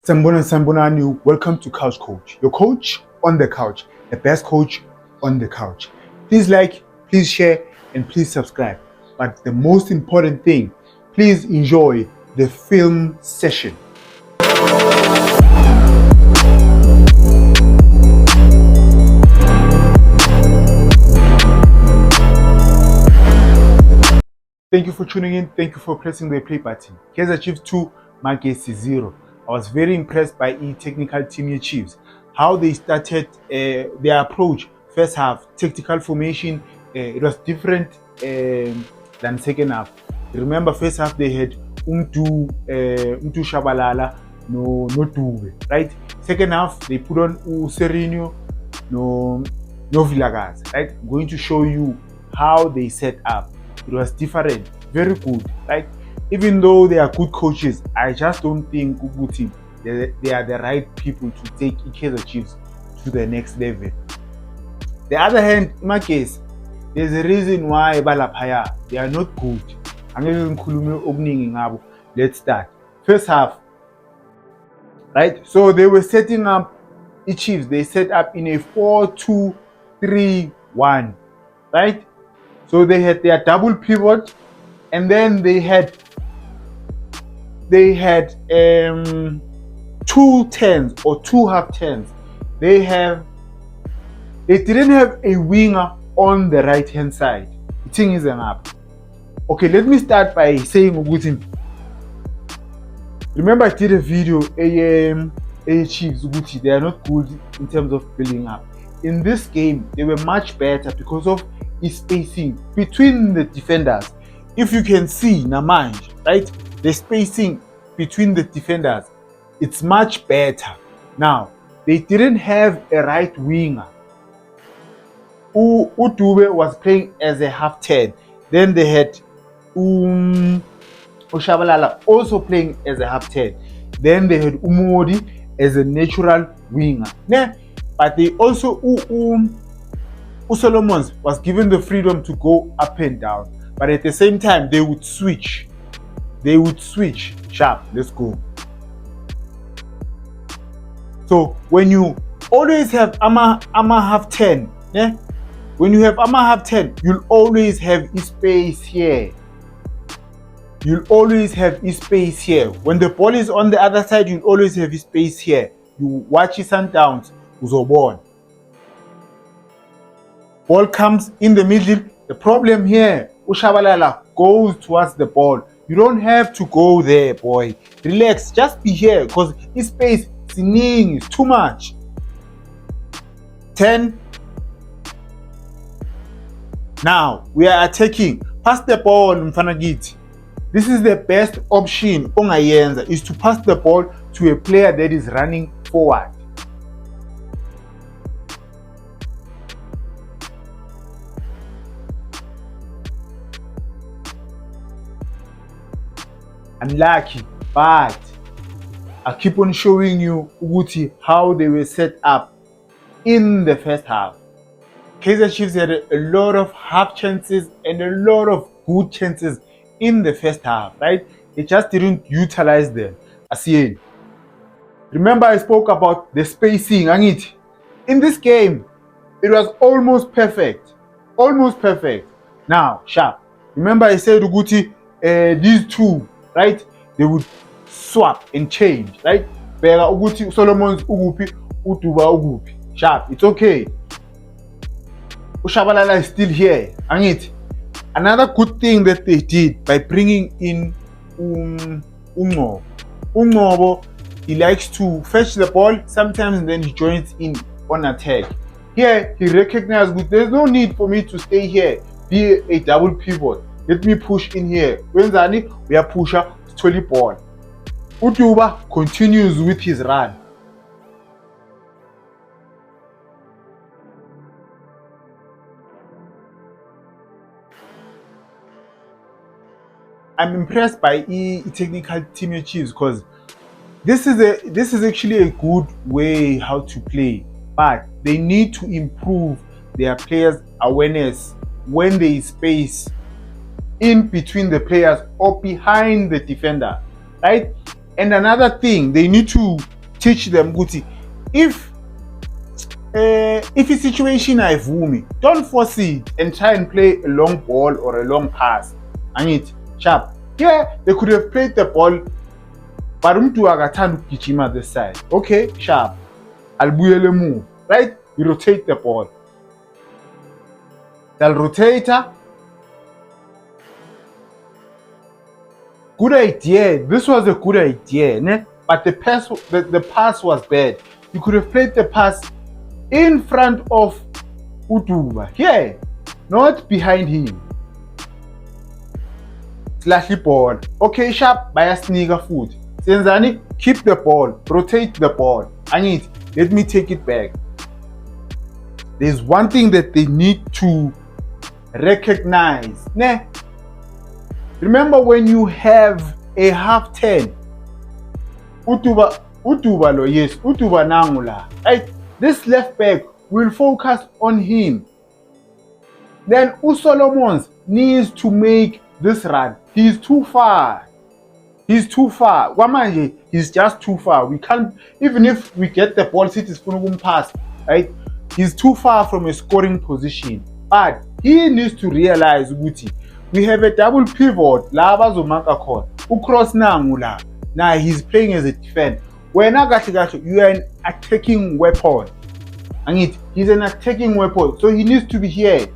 Sambonani, welcome to Couch Coach, your coach on the couch, the best coach on the couch. Please like, please share, and please subscribe. But the most important thing, please enjoy the film session. Thank you for tuning in. Thank you for pressing the play button. Kaizer Chiefs 2, Manchester 0. I was very impressed by technical team Chiefs. How they started their approach. First half, tactical formation, it was different than second half. Remember, first half they had Umtu Shabalala, no Dube, right? Second half they put on Serino, no Villagaz, right? I'm going to show you how they set up. It was different, very good. Like, even though they are good coaches, I just don't think Ubuti they are the right people to take Kaizer Chiefs to the next level. The other hand, in my case, there's a reason why Balapaya they are not good. Let's start. First half, right? So they were setting up the Chiefs. They set up in a 4-2-3-1, right? So they had their double pivot, and then they had 2 tens or 2 half tens. They didn't have a winger on the right hand side. The thing is up. Okay, let me start by saying Ugutim. Remember, I did a video, Chiefs Uguti, they are not good in terms of building up. In this game, they were much better because of spacing between the defenders. If you can see Namanj, right, the spacing between the defenders, it's much better. Now, they didn't have a right winger. Udube was playing as a half 10. Then they had Oshabalala also playing as a half 10. Then they had Umodi as a natural winger. But they also Solomons was given the freedom to go up and down, but at the same time they would switch. Sharp. Let's go. So when you always have Ama half 10, when you have Ama half 10, you'll always have space here. When the ball is on the other side, you'll always have space here. You watch his Sundowns, Uzobon. Ball comes in the middle. The problem here, Ushabalala goes towards the ball. You don't have to go there, boy. Relax, just be here because this space is too much. 10. Now we are attacking. Pass the ball, Mfanagiti. This is the best option. Ongayenza is to pass the ball to a player that is running forward. Unlucky, but I keep on showing you Uguti how they were set up in the first half. Kaizer Chiefs had a lot of half chances and a lot of good chances in the first half, right? They just didn't utilize them. Asien. Remember I spoke about the spacing, Angit. In this game, it was almost perfect. Now, sharp. Remember I said Uguti, these two, right? They would swap and change, right? Bega Uguti, Solomon's Ugupi, Utuba Ugupi. Sharp, it's okay. Ushabalala is still here. Angit. Another good thing that they did by bringing in Ungobo, he likes to fetch the ball sometimes and then he joins in on attack. Here, he recognized there's no need for me to stay here, be a double pivot. Let me push in here. When Zani, we are pusher, Stoli ball. Utuba continues with his run. I'm impressed by technical team Chiefs because this is actually a good way how to play, but they need to improve their players' awareness when there is space in between the players or behind the defender, right? And another thing, they need to teach them ukuthi if a situation ayivumi, don't force it and try and play a long ball or a long pass. Angithi sharp. Yeah, they could have played the ball, but umuntu akathanda ukugijima this side. Okay, sharp. Alibuyele move, right? You rotate the ball. They'll rotate her. Good idea. This was a good idea, ne? But the pass was bad. You could have played the pass in front of Utuba. Here, not behind him. Slashy ball. Okay, sharp. Bayasnika foot. Senzani, keep the ball. Rotate the ball. Angithi, let me take it back. There's one thing that they need to recognize. Ne? Remember when you have a half 10, Utuba lo, yes, Utuba nangula, right? This left back will focus on him. Then Usolomons needs to make this run. He's too far. He's too far. Wamanje, he's just too far. We can't, even if we get the ball, City's going pass, right? He's too far from a scoring position. But he needs to realize ukuthi we have a double pivot la bazomaka khona ucross nangu la. Now he's playing as a defender. Wena kahle kahle you are an attacking weapon. Angithi, he's an attacking weapon, so he needs to be here.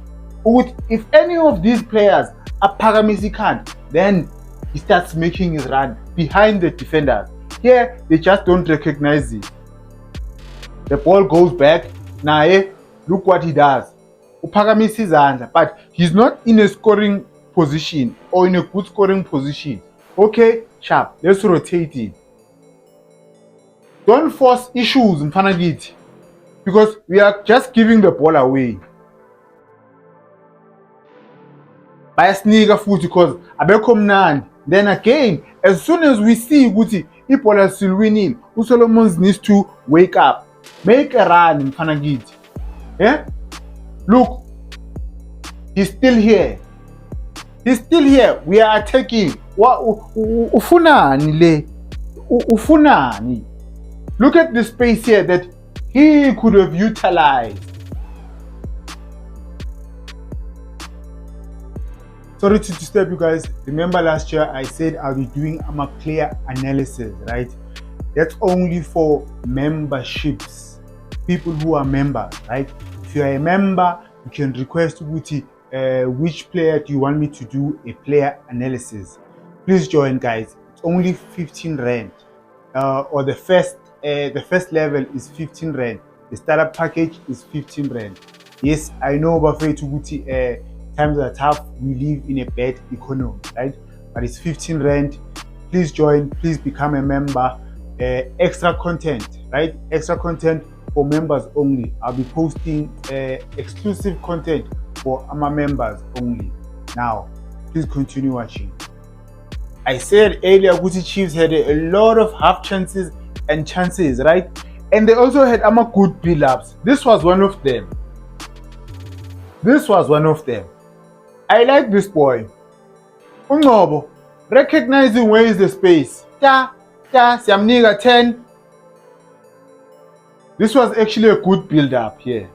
If any of these players are Phakamisa ikhanda, then he starts making his run behind the defenders. Here they just don't recognize it. The ball goes back. Naye, look what he does. Uphakamisa izandla, but he's not in a scoring position or in a good scoring position. Okay, sharp. Let's rotate it. Don't force issues in front of it, because we are just giving the ball away. Bayasnika futhi because abekho mnandi. Then again, as soon as we see ukuthi ibhola silwinile, uSolomons needs to wake up. Make a run in front of it. Yeah? Look, he's still here. He's still here. We are attacking. Ufunani le? Ufunani. Look at the space here that he could have utilized. Sorry to disturb you guys. Remember last year I said I'll be doing a player analysis, right? That's only for memberships. People who are members, right? If you are a member, you can request which player do you want me to do a player analysis. Please join, guys. It's only 15 rand. Or the first level is 15 rand. The startup package is 15 rand. Yes, I know Bafethu times are tough. We live in a bad economy, right? But it's 15 rand. Please join. Please become a member. Extra content, right? Extra content for members only. I'll be posting exclusive content for our members only. Now, please continue watching. I said earlier Gucci Chiefs had a lot of half chances and chances, right? And they also had good build-ups. This was one of them. I like this boy. Ungobo, recognizing where is the space. Siyamnika 10. This was actually a good build-up here.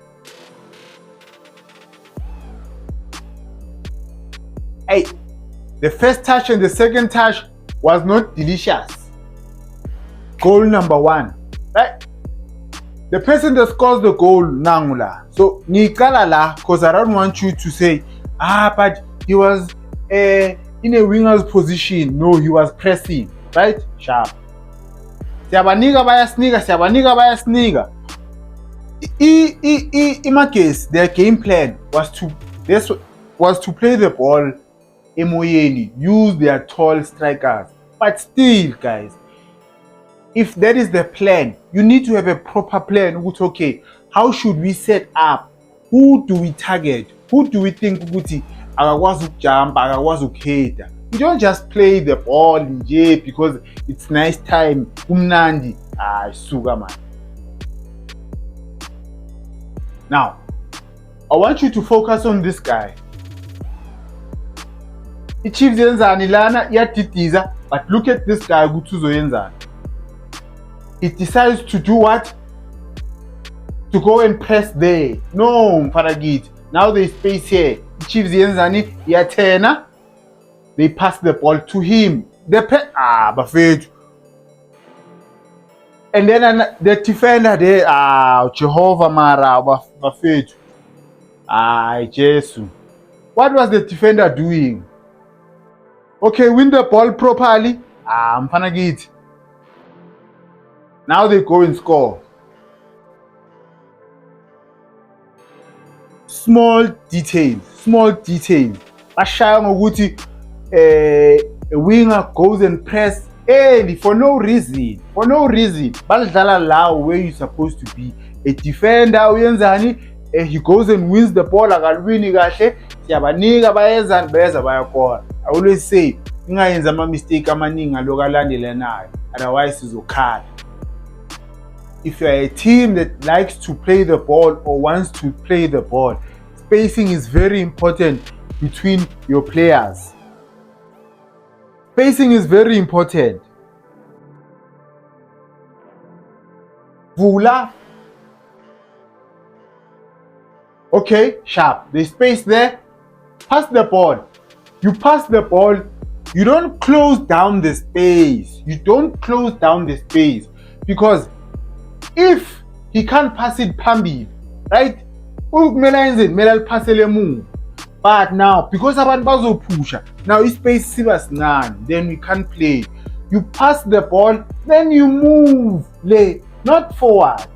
Hey, the first touch and the second touch was not delicious. Goal number 1, right? The person that scores the goal, Nangula. So, Nikala la, because I don't want you to say, but he was in a winger's position. No, he was pressing, right? Sharp. Siyabaniga bayasniga. In my case, their game plan was to play the ball emoyeni, use their tall strikers. But still, guys, if that is the plan, you need to have a proper plan. Okay, how should we set up? Who do we target? Who do we think akakwazi ukujump, akakwazi ukuheada? You don't just play the ball nje because it's nice time. Kumnandi. Sugar man. Now, I want you to focus on this guy. iChiefs yenzani lana iyadidisa, but look at this guy ukuthi uzoyenzani. He decides to do what? To go and press there. No, Mfaragit. Now there's space here. Chiefs yenzani yathena. They pass the ball to him. Bafethu. And then the defender there, Jehovah Mara, Bafethu. Jesus. What was the defender doing? Okay, win the ball properly. Mfanagit. Now they go and score. Small details. Bashaya ngokuthi a winger goes and press early for no reason. Balidlala la where you supposed to be. A defender uyenzani? He goes and wins the ball akalwini kahle. Siyabanika bayezani beza bayakora. I always say ingayenza ama mistake amaningi aloku alandelanayo, otherwise izokhala. If you are a team that likes to play the ball or wants to play the ball, spacing is very important between your players. Spacing is very important. Vula. Okay, sharp. There's space there. Pass the ball. You pass the ball. You don't close down the space. Because if he can't pass it phambili, right? But now, because abantu bazopusha, now space siba sincane, then we can't play. You pass the ball, then you move, not forward.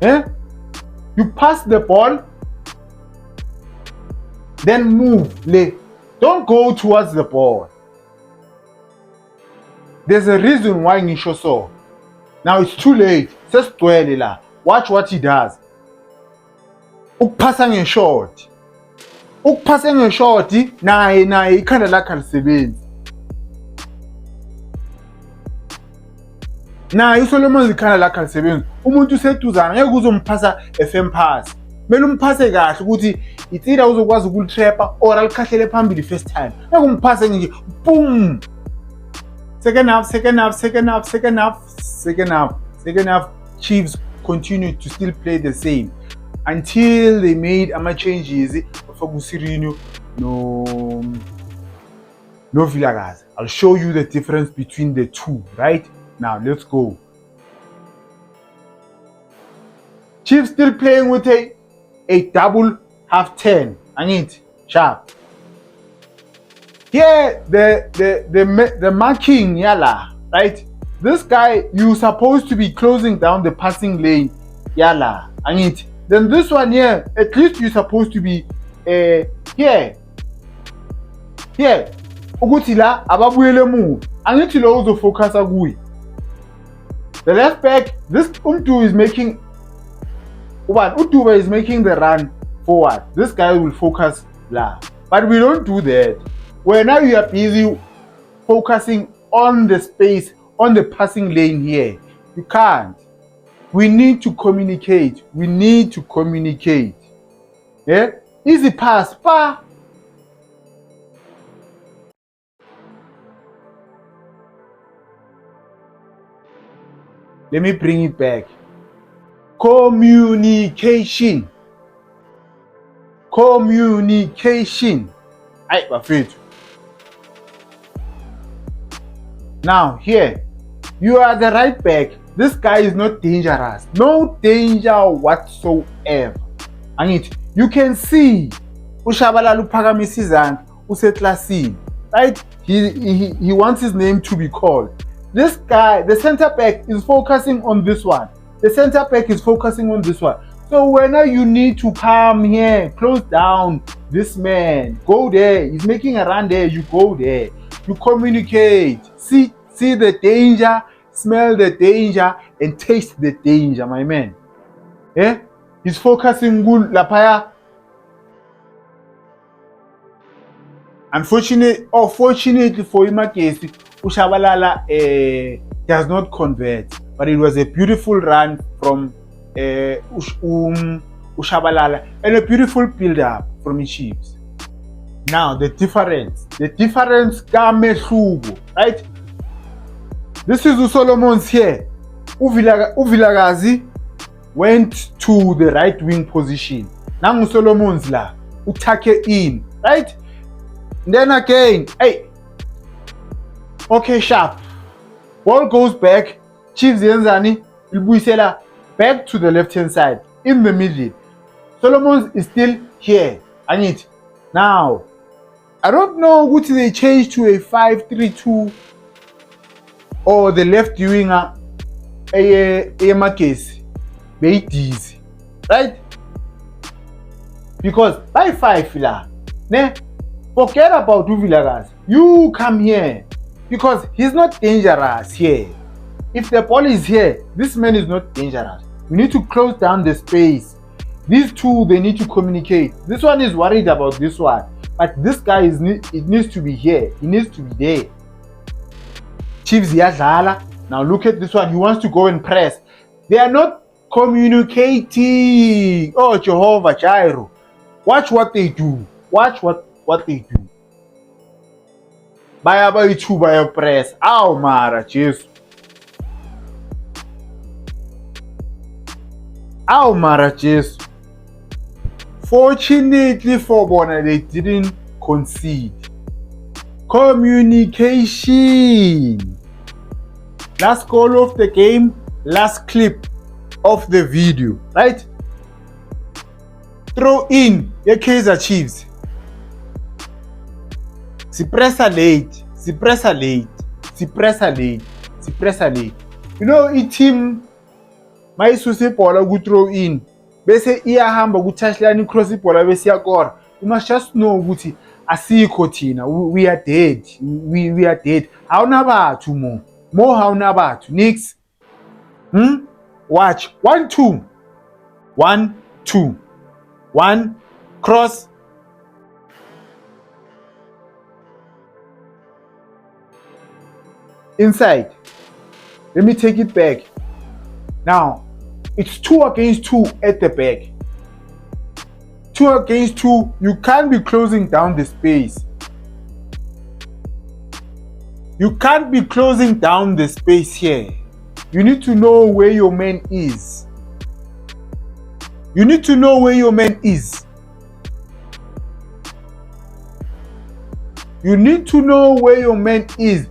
You pass the ball, then move, Don't go towards the ball. There's a reason why ngisho so. Now it's too late. Sesigcwele la. Watch what he does. Ukuphasa ngeshort. Naye ikhanda lakhe alisebenzi. Naye uSolomon ikhanda lakhe alisebenzi. Umuntu useduzana ngeke uzomphasa FM pass. Kumele umphase kahle ukuthi itsira uzokwazi ukulitrapper or alikhahlele phambili first time. Ngeke umphase nje boom. Second half, Chiefs continued to still play the same until they made changes for Gusirino, no Vilakazi. I'll show you the difference between the two, right? Now, let's go. Chiefs still playing with a double half 10. I need sharp. Here, the marking, yala, right? This guy, you're supposed to be closing down the passing lane, yala, I need. Then this one here, at least you're supposed to be here. Ukuthi la ababuyele move. Angithi lo uzofocus kuyi. The left back, this Umtu is making Utuba is making the run forward. This guy will focus la. But we don't do that. Where now you are busy focusing on the space, on the passing lane here. You can't. We need to communicate. Yeah? Easy pass. Let me bring it back. Communication. Aight, bafethu. Now here, you are the right back. This guy is not dangerous. No danger whatsoever. And you can see uShabalala uphakamisa izandla useklasini. Right? He wants his name to be called. This guy, the center back, is focusing on this one. So whenever you need to come here, close down this man, go there. He's making a run there, you go there. You communicate. See the danger, smell the danger, and taste the danger, my man. Yeah? He's focusing good lapaya. Unfortunately for Imakesi, uShabalala does not convert. But it was a beautiful run from uShabalala and a beautiful build-up from the Chiefs. Now the difference kamehluko, right? This is Solomon's here. Uvilakazi went to the right wing position. Now Solomon's la. Utake in. Right? Then again. Hey. Okay, sharp. Ball goes back. Chiefs Yenzani. Ilbuisela back to the left hand side. In the middle. Solomon is still here. I need. Now. I don't know what they changed to a 5-3-2 or the left winger a Marquez. Very easy. Right? Because by 5 la, ne, forget about Villarreal. You come here because he's not dangerous here. If the ball is here, this man is not dangerous. We need to close down the space. These two, they need to communicate. This one is worried about this one. But this guy it needs to be here. He needs to be there. Chiefs Yadala. Now look at this one. He wants to go and press. They are not communicating. Oh, Jehovah Jireh. Watch what they do. Watch what they do. Baya two by press. Ow, Mara, Jesus. Ow, Mara, Jesus. Fortunately for Bona, they didn't concede. Communication. Last goal of the game, last clip of the video, right? Throw in your Kaizer Chiefs. Suppressor late. You know, a team my susi bola go throw in. Bese iyahamba kutouchline cross ibhola bese yakora. You must just know ukuthi asikho thina. We are dead. We are dead. Awuna bathu mo hawuna bathu. Nix. Watch. 1-2. 1-2. 1 cross. Inside. Let me take it back. Now, it's 2 against 2 at the back. 2 against 2, you can't be closing down the space. You can't be closing down the space here. You need to know where your man is. You need to know where your man is. You need to know where your man is.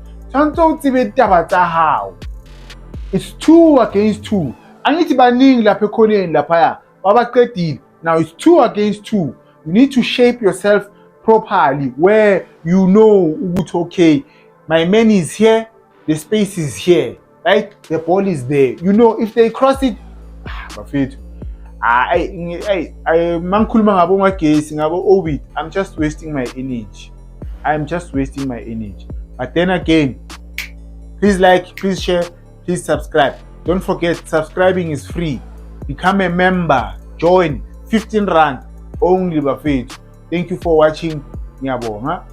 It's 2 against 2. I need to banning la pekone in la paya. Now it's 2 against 2. You need to shape yourself properly where you know okay, my man is here, the space is here, right? The ball is there. You know, if they cross it, I'm just wasting my energy. But then again, please like, please share, please subscribe. Don't forget, subscribing is free. Become a member. Join. 15 Rand only, bafethu. Thank you for watching. Ngiyabonga.